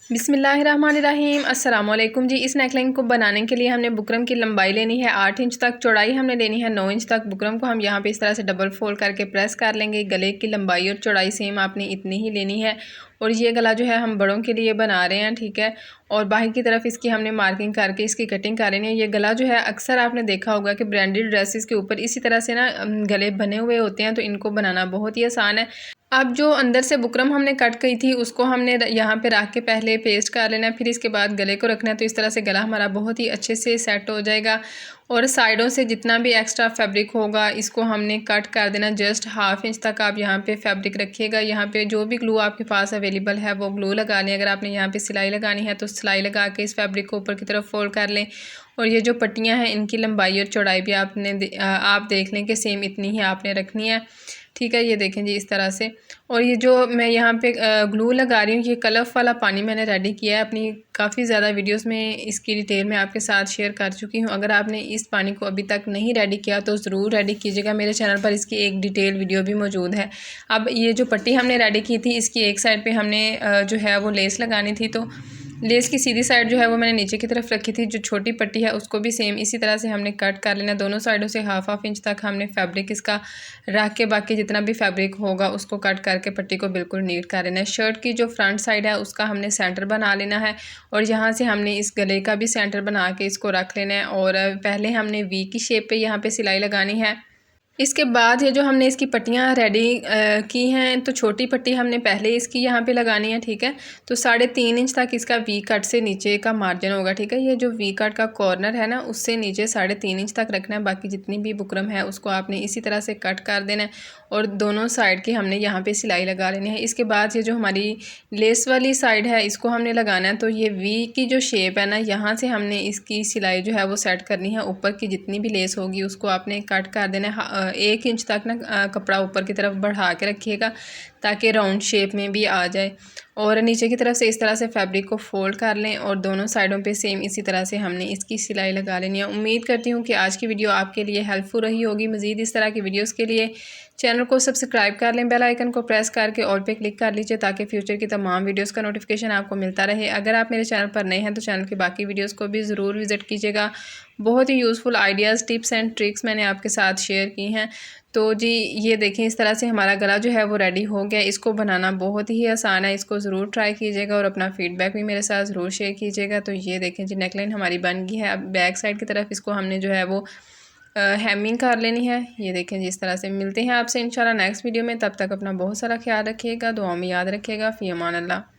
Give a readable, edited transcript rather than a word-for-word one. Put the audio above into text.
बिस्मिल्लाहिर्रहमानिर्रहीम। अस्सलाम वालेकुम जी। इस नेकलाइन को बनाने के लिए हमने बुकरम की लंबाई लेनी है 8 इंच तक, चौड़ाई हमने लेनी है 9 इंच तक। बुकरम को हम यहाँ पे इस तरह से डबल फोल्ड करके प्रेस कर लेंगे। गले की लंबाई और चौड़ाई सेम आपने इतनी ही लेनी है। और ये गला जो है हम बड़ों के लिए बना रहे हैं, ठीक है। और बाहर की तरफ इसकी हमने मार्किंग करके इसकी कटिंग कर लेनी है। ये गला जो है अक्सर आपने देखा होगा कि ब्रांडेड ड्रेसेस के ऊपर इसी तरह से ना गले बने हुए होते हैं, तो इनको बनाना बहुत ही आसान है। अब जो अंदर से बुकरम हमने कट की थी उसको हमने यहाँ पे रख के पहले पेस्ट कर लेना है, फिर इसके बाद गले को रखना है। तो इस तरह से गला हमारा बहुत ही अच्छे से सेट हो जाएगा। और साइडों से जितना भी एक्स्ट्रा फैब्रिक होगा इसको हमने कट कर देना। जस्ट हाफ इंच तक आप यहाँ पे फैब्रिक रखिएगा। यहाँ पे जो भी ग्लू आपके पास अवेलेबल है वो ग्लू लगा लें। अगर आपने यहाँ पे सिलाई लगानी है तो सिलाई लगा के इस फैब्रिक को ऊपर की तरफ फोल्ड कर लें। और ये जो पट्टियाँ हैं इनकी लंबाई और चौड़ाई भी आप देख लें कि सेम इतनी ही आपने रखनी है, ठीक है। ये देखें जी इस तरह से। और ये जो मैं यहाँ पे ग्लू लगा रही हूँ, ये कलफ वाला पानी मैंने रेडी किया है अपनी काफ़ी ज़्यादा वीडियोस में, इसकी डिटेल मैं आपके साथ शेयर कर चुकी हूँ। अगर आपने इस पानी को अभी तक नहीं रेडी किया तो ज़रूर रेडी कीजिएगा। मेरे चैनल पर इसकी एक डिटेल वीडियो भी मौजूद है। अब ये जो पट्टी हमने रेडी की थी इसकी एक साइड पर हमने जो है वो लेस लगानी थी, तो लेस की सीधी साइड जो है वो मैंने नीचे की तरफ रखी थी। जो छोटी पट्टी है उसको भी सेम इसी तरह से हमने कट कर लेना। दोनों साइडों से हाफ इंच तक हमने फैब्रिक इसका रख के बाकी जितना भी फैब्रिक होगा उसको कट करके पट्टी को बिल्कुल नीट कर लेना है। शर्ट की जो फ्रंट साइड है उसका हमने सेंटर बना लेना है और यहाँ से हमने इस गले का भी सेंटर बना के इसको रख लेना है। और पहले हमने वी की शेप पे यहाँ पे सिलाई लगानी है। इसके बाद ये जो हमने इसकी पट्टियाँ रेडी की हैं, तो छोटी पट्टी हमने पहले इसकी यहाँ पे लगानी है, ठीक है। तो 3.5 इंच तक इसका वी कट से नीचे का मार्जिन होगा, ठीक है। ये जो वी कट का कॉर्नर है ना उससे नीचे 3.5 इंच तक रखना है। बाकी जितनी भी बुकरम है उसको आपने इसी तरह से कट कर देना है और दोनों साइड की हमने यहाँ पर सिलाई लगा लेनी है। इसके बाद ये जो हमारी लेस वाली साइड है इसको हमने लगाना है। तो ये वी की जो शेप है ना, यहाँ से हमने इसकी सिलाई जो है वो सेट करनी है। ऊपर की जितनी भी लेस होगी उसको आपने कट कर देना है। 1 इंच तक ना कपड़ा ऊपर की तरफ बढ़ा के रखिएगा ताकि राउंड शेप में भी आ जाए। और नीचे की तरफ से इस तरह से फैब्रिक को फोल्ड कर लें और दोनों साइडों पे सेम इसी तरह से हमने इसकी सिलाई लगा लेनी है। उम्मीद करती हूँ कि आज की वीडियो आपके लिए हेल्पफुल रही होगी। मज़ीद इस तरह की वीडियोस के लिए चैनल को सब्सक्राइब कर लें, बेल आइकन को प्रेस करके ऑल पे क्लिक कर लीजिए ताकि फ्यूचर की तमाम वीडियोस का नोटिफिकेशन आपको मिलता रहे। अगर आप मेरे चैनल पर नए हैं तो चैनल की बाकी वीडियोस को भी ज़रूर विज़िट कीजिएगा। बहुत ही useful ideas, tips and tricks मैंने आपके साथ शेयर की हैं। तो जी ये देखें इस तरह से हमारा गला जो है वो रेडी हो गया। इसको बनाना बहुत ही आसान है, इसको ज़रूर ट्राई कीजिएगा और अपना फीडबैक भी मेरे साथ ज़रूर शेयर कीजिएगा। तो ये देखें जी नेकलाइन हमारी बन गई है। अब बैक साइड की तरफ इसको हमने जो है वो हेमिंग कर लेनी है। ये देखें जी इस तरह से। मिलते हैं आपसे इंशाल्लाह नेक्स्ट वीडियो में। तब तक अपना बहुत सारा ख्याल रखिएगा, दुआ में याद रखिएगा। फ़ी अमान अल्लाह।